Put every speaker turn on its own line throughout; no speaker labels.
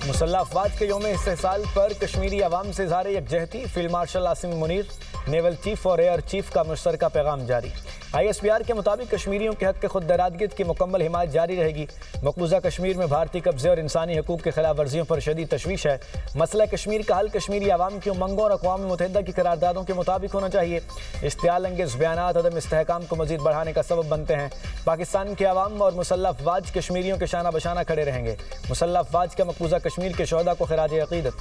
मुसल्लह अफवाज के यौम इस्तेहसाल पर कश्मीरी अवाम से इज़हार यकजहती। Field marshal Asim Munir, naval chief और एयर चीफ का मुश्तरका पैगाम जारी। ISPR के मुताबिक कश्मीरियों के हक के खुद दरादगित की मुकम्मल हिमायत जारी रहेगी। मकबूजा कश्मीर में भारतीय कब्जे और इंसानी हकूक़ के खिलाफ वर्जियों पर शदीद तशवीश है। मसला कश्मीर का हल कश्मीरी अवाम की उमंगों और अक़वाम मुत्तहिदा की करारदादों के मुताबिक होना चाहिए। इश्तियाल अंगेज़ बयानात अदम इस्तेहकाम को मज़ीद बढ़ाने का सबब बनते हैं। पाकिस्तान के अवाम और मुसल्लह अफवाज कश्मीरियों के शाना बशाना खड़े रहेंगे। मुसल्लह अफवाज का मकबूजा कश्मीर के शोहदा को खिराज अक़ीदत।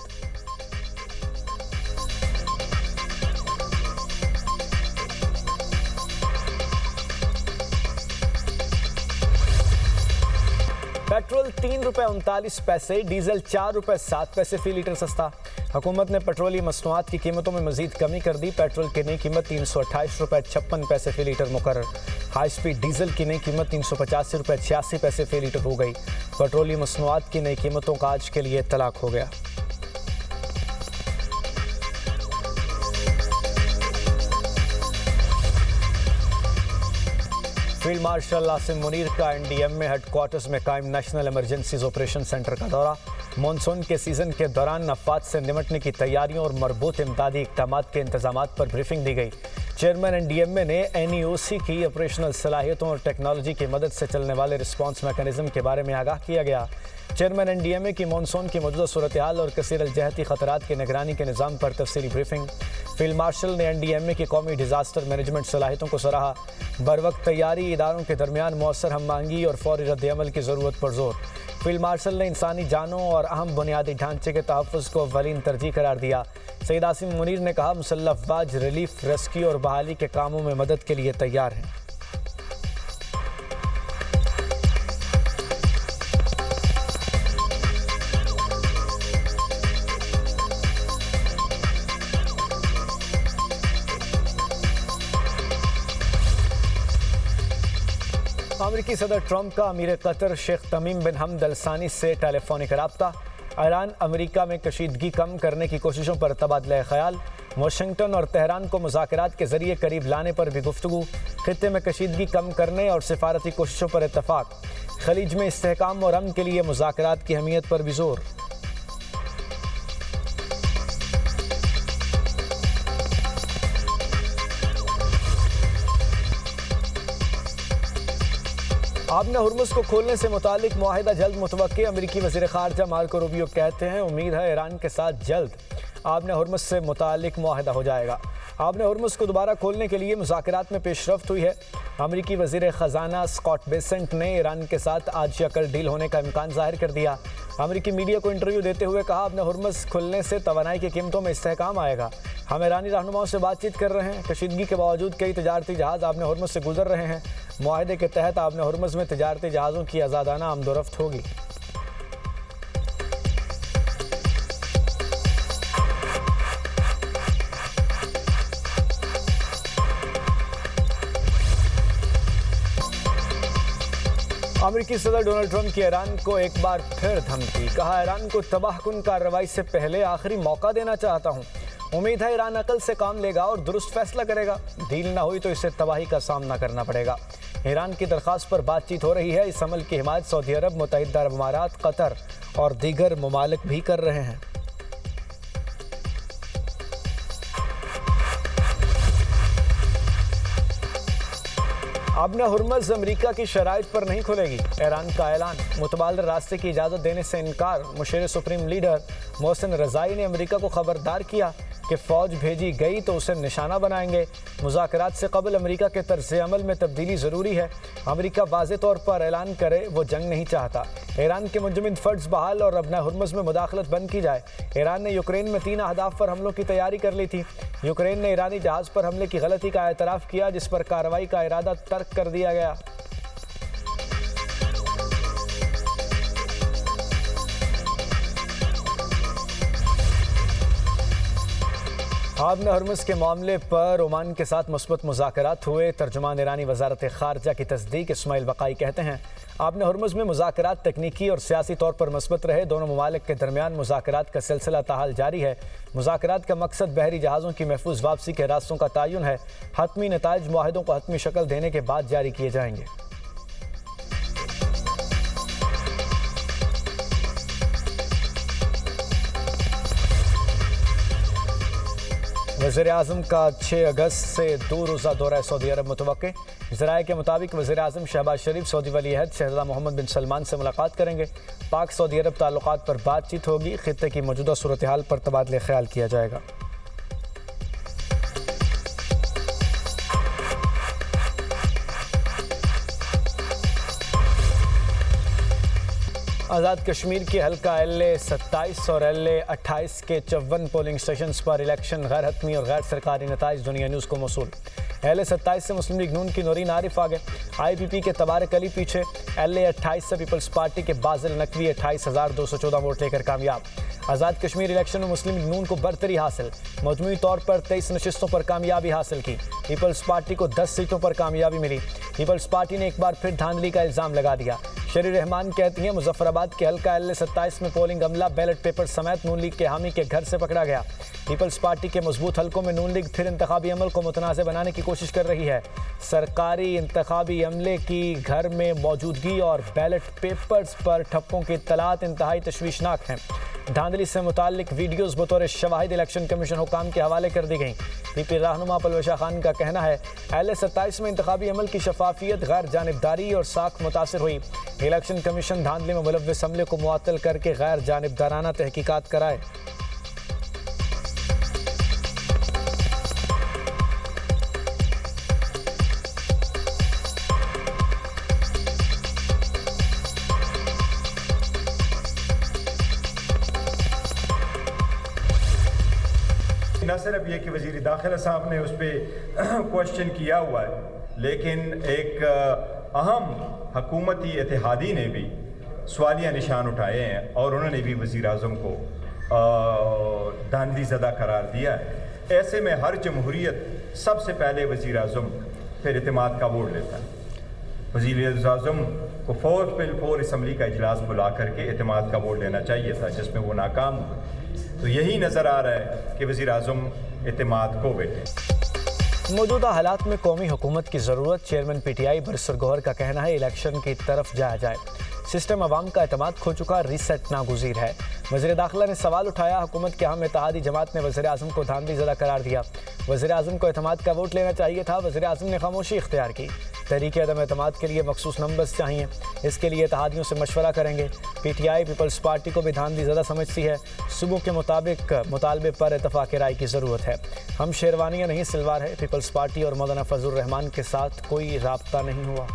पेट्रोल ₹3.39, डीजल ₹4.07 फी लीटर सस्ता। हुकूमत ने पेट्रोलियम मसनूआत की कीमतों में मजीद कमी कर दी। पेट्रोल की नई कीमत ₹328.56 फी लीटर मुकर्रर। हाई स्पीड डीजल की नई कीमत ₹385.86 फी लीटर हो गई। पेट्रोलियम मसनूआत की नई कीमतों का आज के लिए तलाक हो गया। फील्ड मार्शल आसिम मुनीर का NDM में हेडक्वार्टर्स में कायम नेशनल इमरजेंसीज ऑपरेशन सेंटर का दौरा। मानसून के सीजन के दौरान अफवात से निमटने की तैयारियों और मरबूत इमदादी इक़दामात के इंतजामात पर ब्रीफिंग दी गई। चेयरमैन NDMA ने NEOC की ऑपरेशनल सलाहियतों और टेक्नोलॉजी की मदद से चलने वाले रिस्पॉन्स मैकेनिज्म के बारे में आगाह किया गया। चेयरमैन NDMA की मानसून की मौजूदा सूरत हाल और कसीर अलजहती खतरात की निगरानी के निज़ाम पर तफसीली ब्रीफिंग। फील्ड मार्शल ने NDMA की कौमी डिज़ास्टर मैनेजमेंट सलाहियतों को सराहा। बरवक्त तैयारी, इदारों के दरमियान मौसर हम आहंगी और फौरी रद्द-ए-अमल की ज़रूरत पर जोर। फील्ड मार्शल ने इंसानी जानों और अहम बुनियादी ढांचे के तहफ़्फ़ुज़ को अव्वलीन तरजीह करार दिया। सईद आसिम मुनीर ने कहा, मुसल्लह अफवाज रिलीफ, रेस्क्यू और बहाली के कामों में मदद के लिए तैयार हैं। अमेरिकी सदर ट्रंप का अमीर कतर शेख तमीम बिन हमद अल सानी से टेलीफोनिक रब्ता। ईरान अमेरिका में कशीदगी कम करने की कोशिशों पर तबादला ख्याल। वाशिंगटन और तेहरान को मुज़ाकरात के जरिए करीब लाने पर भी गुफ्तगू। खित्ते में कशीदगी कम करने और सिफारती कोशिशों पर इत्तफाक। खलीज में इस्तेहकाम और अमन के लिए मुज़ाकरात की अहमियत पर भी जोर। आबने हुर्मुज़ को खोलने से मुतालिक मुआहिदा जल्द मुतवक्के। अमेरिकी वज़ीर ख़ारजा मार्को रूबियो कहते हैं, उम्मीद है ईरान के साथ जल्द आबने हुर्मुज़ से मुतालिक मुआहिदा हो जाएगा। आबने हुर्मुज़ को दोबारा खोलने के लिए मुज़ाकरात में पेशरफ्त हुई है। अमेरिकी वज़ीर ख़जाना स्कॉट बेसेंट ने ईरान के साथ आज या कल डील होने का इम्कान ज़ाहिर कर दिया। अमेरिकी मीडिया को इंटरव्यू देते हुए कहा, आबने हुर्मुज़ खुलने से तवानाई की कीमतों में इस्तेहकाम आएगा। हम ईरानी रहनुमाओं से बातचीत कर रहे हैं। कशीदगी के बावजूद कई तजारती जहाज़ आबने हुर्मुज़ से गुजर रहे हैं। मुआहदे के तहत आबने हुर्मुज़ में तजारती जहाज़ों की आज़ादाना आमदोरफ्त होगी। अमेरिकी सदर डोनाल्ड ट्रंप की ईरान को एक बार फिर धमकी। कहा, ईरान को तबाहकुन कार्रवाई से पहले आखिरी मौका देना चाहता हूँ। उम्मीद है ईरान अकल से काम लेगा और दुरुस्त फैसला करेगा। डील ना हुई तो इसे तबाही का सामना करना पड़ेगा। ईरान की दरख्वास्त पर बातचीत हो रही है। इस अमल की हिमायत सऊदी अरब, मुत्तहिदा अरब अमारात, कतर और दीगर ममालिक भी कर रहे हैं। आबने हुर्मुज़ अमेरिका की शराइत पर नहीं खुलेगी। ईरान का ऐलान। मुतबादल रास्ते की इजाज़त देने से इनकार। मुशीर सुप्रीम लीडर मोहसिन रज़ाई ने अमेरिका को खबरदार किया कि फ़ौज भेजी गई तो उसे निशाना बनाएंगे। मुज़ाकरात से कबल अमेरिका के तर्ज़ अमल में तब्दीली ज़रूरी है। अमेरिका वाज़े तौर पर ऐलान करे वो जंग नहीं चाहता। ईरान के मुंजमद फ़र्ज़ बहाल और आबने हुर्मुज़ में मुदाखलत बंद की जाए। ईरान ने यूक्रेन में 3 अहदाफ पर हमलों की तैयारी कर ली थी। यूक्रेन ने ईरानी जहाज़ पर हमले की गलती का एतराफ़ किया, जिस पर कार्रवाई का इरादा तर्क कर दिया गया। आबने हुर्मुज़ के मामले पर ओमान के साथ मुस्बत मुज़ाकरात हुए। तर्जुमान ईरानी वज़ारत ख़ारजा की तस्दीक इस्माइल बक़ाई कहते हैं, आबने हुर्मुज़ में मुज़ाकरात तकनीकी और सियासी तौर पर मस्बत रहे। दोनों ममालिक के दरमियान मुज़ाकरात का सिलसिला ताहाल जारी है। मुज़ाकरात का मकसद बहरी जहाज़ों की महफूज वापसी के रास्तों का तयन है। हतमी नताइज मुआहिदों को हतमी शक्ल देने के बाद जारी किए जाएंगे। वज़ीर-ए-आज़म का 6 अगस्त से 2 रोज़ा दौरा सऊदी अरब मुतवक्के। ज़राए के मुताबिक वज़ीर-ए-आज़म शहबाज शरीफ सऊदी वली अहद शहज़ादा मोहम्मद बिन सलमान से मुलाकात करेंगे। पाक सऊदी अरब ताल्लुकात पर बातचीत होगी। खित्ते की मौजूदा सूरत हाल पर तबादले ख्याल किया जाएगा। आज़ाद कश्मीर के हल्का LA-27 और LA-28 के 54 पोलिंग स्टेशंस पर इलेक्शन गैर हतमी और गैर सरकारी नताइज दुनिया न्यूज़ को मौसूल। LA-27 से मुस्लिम लीग नून की नूरीन आरिफ आगे, IPP के तबारक अली पीछे। LA-28 से पीपल्स पार्टी के बाजिल नकवी 28,214 वोट लेकर कामयाब। आज़ाद कश्मीर इलेक्शन में मुस्लिम लीग नून को बरतरी हासिल, मजमूई तौर पर 23 नशिस्तों पर कामयाबी हासिल की। पीपल्स पार्टी को 10 सीटों पर कामयाबी मिली। पीपल्स पार्टी ने एक बार फिर धांधली का इल्ज़ाम लगा दिया। शरीर रहमान कहती हैं मुजफ्फराबाद के हल्का LA-27 में पोलिंग अमला बैलेट पेपर समेत नून लीग के हामी के घर से पकड़ा गया। पीपल्स पार्टी के मजबूत हल्कों में नून लीग फिर इंतखाबी अमल को मुतनाज़ बनाने की कोशिश कर रही है। सरकारी इंतखाबी अमले की घर में मौजूदगी और बैलेट पेपर्स पर ठप्पों की इत्तलात इंतहाई तशवीशनाक हैं। धांधली से मुताल्लिक वीडियोज़ बतौर शवाहिद इलेक्शन कमीशन हुकाम के हवाले कर दी गई। PP रहनुमा पलवशा खान का कहना है LA-27 में इंतखाबी अमल की शफाफियत गैर जानिबदारी और साख मुतासर हुई। इलेक्शन कमीशन धांधली में मुलव्विस अमले को मुअत्तल करके गैर जानिबदाराना तहकीकात कराए।
न सिर्फ ये कि वज़ीर दाखिला साहब ने उस पर क्वेश्चन किया हुआ है, लेकिन एक अहम हुकूमती इत्तेहादी ने भी सवालिया निशान उठाए हैं और उन्होंने भी वज़ीर आज़म को धांधली ज़दा करार दिया है। ऐसे में हर जमहूरियत सबसे पहले वज़ीर आज़म फिर इत्तेमाद का वोट लेता है। वज़ीर आज़म को फोर असम्बली का इजलास बुला करके इत्तेमाद का वोट लेना चाहिए था, जिसमें वो नाकाम हुआ। तो यही नज़र आ रहा है कि वज़ीर आज़म इत्तेमाद को बैठे।
मौजूदा हालात में कौमी हुकूमत की ज़रूरत। चेयरमैन PTI बरसर गौहर का कहना है इलेक्शन की तरफ जाया जाए। सिस्टम अवाम का एतमाद खो चुका, रीसेट नागुज़ीर है। वज़ीर दाखिला ने सवाल उठाया हुकूमत के अहम इत्तेहादी जमात ने वज़ीर आज़म को धांधली ज़दा करार दिया। वज़ीर आज़म को एतमाद का वोट लेना चाहिए था, वज़ीर आज़म ने खामोशी इख्तियार की। तहरीक अदम एतमाद के लिए मखसूस नंबर्स चाहिए, इसके लिए इत्तेहादियों से मशवरा करेंगे। PTI पीपल्स पार्टी को भी धांधली ज़्यादा समझती है। सुबह के मुताबिक मुतालबे पर इत्तफ़ाक़ राय की ज़रूरत है। हम शेरवानियाँ नहीं सिलवार है। पीपल्स पार्टी और मौलाना फजलुर रहमान के साथ कोई राब्ता नहीं हुआ।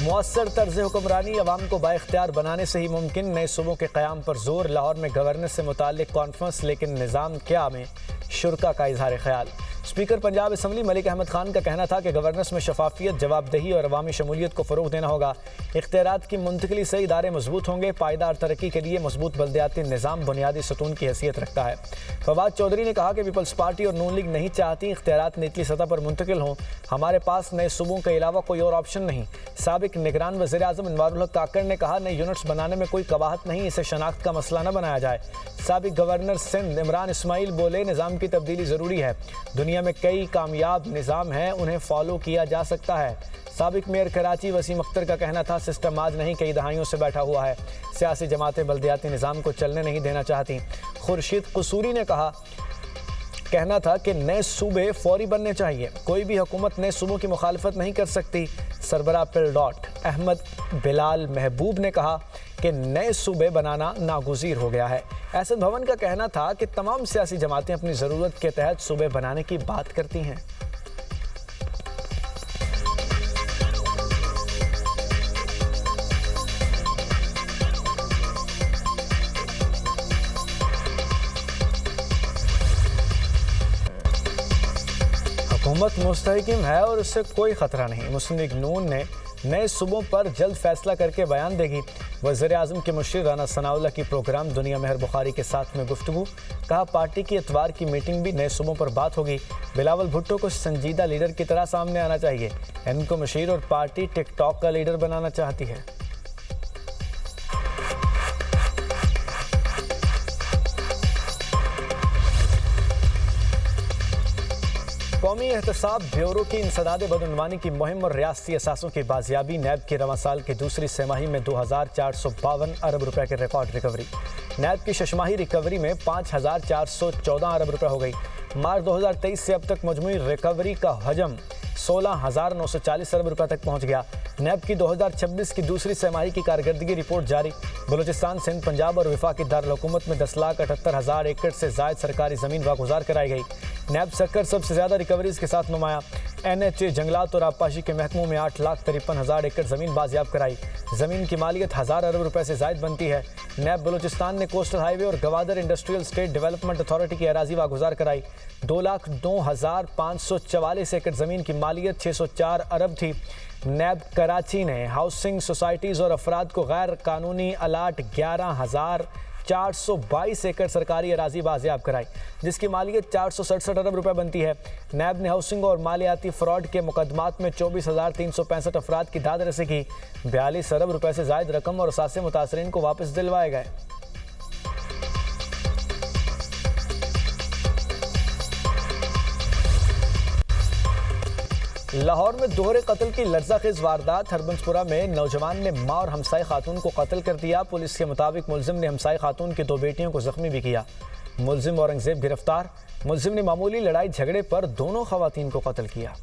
मुअस्सर तर्ज़ हुक्मरानी अवाम को बाइख्तियार बनाने से ही मुमकिन। नए सूबों के क़याम पर जोर। लाहौर में गवर्नेंस से मुताल्लिक कॉन्फ्रेंस, लेकिन निज़ाम क्या में शुरका का इजहार ख्याल। स्पीकर पंजाब असम्बली मलिक अहमद खान का कहना था कि गवर्नेंस में शफाफियत, जवाबदेही और अवामी शमूलियत को फ़रोग़ देना होगा। इख्तियारात की मुंतकिली से इदारे मजबूत होंगे। पायदार तरक्की के लिए मजबूत बल्दियाती निज़ाम बुनियादी सतून की हैसियत रखता है। फवाद चौधरी ने कहा कि पीपल्स पार्टी और नून लीग नहीं चाहती इख्तियारात निचली सतह पर मुंतकिल हों। हमारे पास नए सूबों के अलावा कोई और ऑप्शन नहीं। साबिक निगरान वज़ीर आज़म अनवारुल हक काकड़ ने कहा नए यूनिट्स बनाने में कोई कबाहत नहीं, इसे शनाख्त का मसला न बनाया जाए। साबिक गवर्नर सिंध इमरान इस्माइल बोले निज़ाम की तब्दीली ज़रूरी है। दुनिया में कई कामयाब निज़ाम हैं, उन्हें फॉलो किया जा सकता है। साबिक मेयर कराची वसीम अख्तर का कहना था सिस्टम आज नहीं कई दहाइयों से बैठा हुआ है। सियासी जमातें बल्दियाती निज़ाम को चलने नहीं देना चाहती। खुर्शीद कसूरी ने कहना था कि नए सूबे फौरी बनने चाहिए। कोई भी हुकूमत नए सूबों की मुखालफत नहीं कर सकती। सरबरा पिलडॉट अहमद बिलाल महबूब ने कहा कि नए सूबे बनाना नागुज़ीर हो गया है। एहसन भवन का कहना था कि तमाम सियासी जमातें अपनी ज़रूरत के तहत सूबे बनाने की बात करती हैं। हुकूमत मुस्तहकिम है और उससे कोई ख़तरा नहीं। मुस्लिम लीग नून ने नए सूबों पर जल्द फैसला करके बयान देगी। वज़ीर आज़म के मुशीर राना सनाउल्लाह की प्रोग्राम दुनिया मेहर बुखारी के साथ में गुफ्तगू। कहा पार्टी की इतवार की मीटिंग भी नए सूबों पर बात होगी। बिलावल भुट्टो को संजीदा लीडर की तरह सामने आना चाहिए। इनको मुशीर और पार्टी टिकटॉक का लीडर बनाना चाहती है। कौमी एहतसाब ब्यूरो की इंसदाद बदउनवानी की मुहिम और रियासती असासों की बाजियाबी। नैब की रवां साल की दूसरी तिमाही में 2452 अरब रुपए की रिकॉर्ड रिकवरी। नैब की शशमाही रिकवरी में 5414 अरब रुपए हो गई। मार्च 2023 से अब तक मजमूई रिकवरी का हजम 16,940 अरब रुपए तक पहुंच गया। नैब की 2026 की दूसरी तिमाही की कारकर्दगी रिपोर्ट जारी। बलूचिस्तान, सिंध, पंजाब और वफाकी दारुल-हुकूमत में 10,78,000 एकड़ से जायद सरकारी ज़मीन वागुजार कराई गई। नैब सक्कर सबसे ज़्यादा रिकवरीज के साथ नुमाया। NHA जंगलात और आबपाशी के महकमों में 8,53,000 एकड़ ज़मीन बाजियाब कराई। ज़मीन की मालियत 1,000 अरब रुपए से जायद बनती है। नैब बलूचिस्तान ने कोस्टल हाईवे और Gwadar industrial state development authority की अराजी वागुजार कराई। 2,09,544 एकड़ ज़मीन की मालियत 604 अरब थी। नैब कराची ने हाउसिंग सोसाइटीज़ और अफराद को गैर कानूनी अलाट 11,422 एकड़ सरकारी अराजी बाजियाब कराई, जिसकी मालियत 467 अरब रुपए बनती है। नैब ने हाउसिंग और मालियाती फ्रॉड के मुकदमात में 24,365 अफराद की दाद रसी की। 42 अरब रुपए से जायद रकम और असासे मुतासरीन को वापस दिलवाए गए। लाहौर में दोहरे कत्ल की लर्ज़ाखेज वारदात। हरबंसपुरा में नौजवान ने मां और हमसाई खातून को कत्ल कर दिया। पुलिस के मुताबिक मुलजिम ने हमसाई खातून की 2 बेटियों को जख्मी भी किया। मुलजिम औरंगजेब गिरफ्तार। मुलजिम ने मामूली लड़ाई झगड़े पर दोनों खवातीन को कत्ल किया।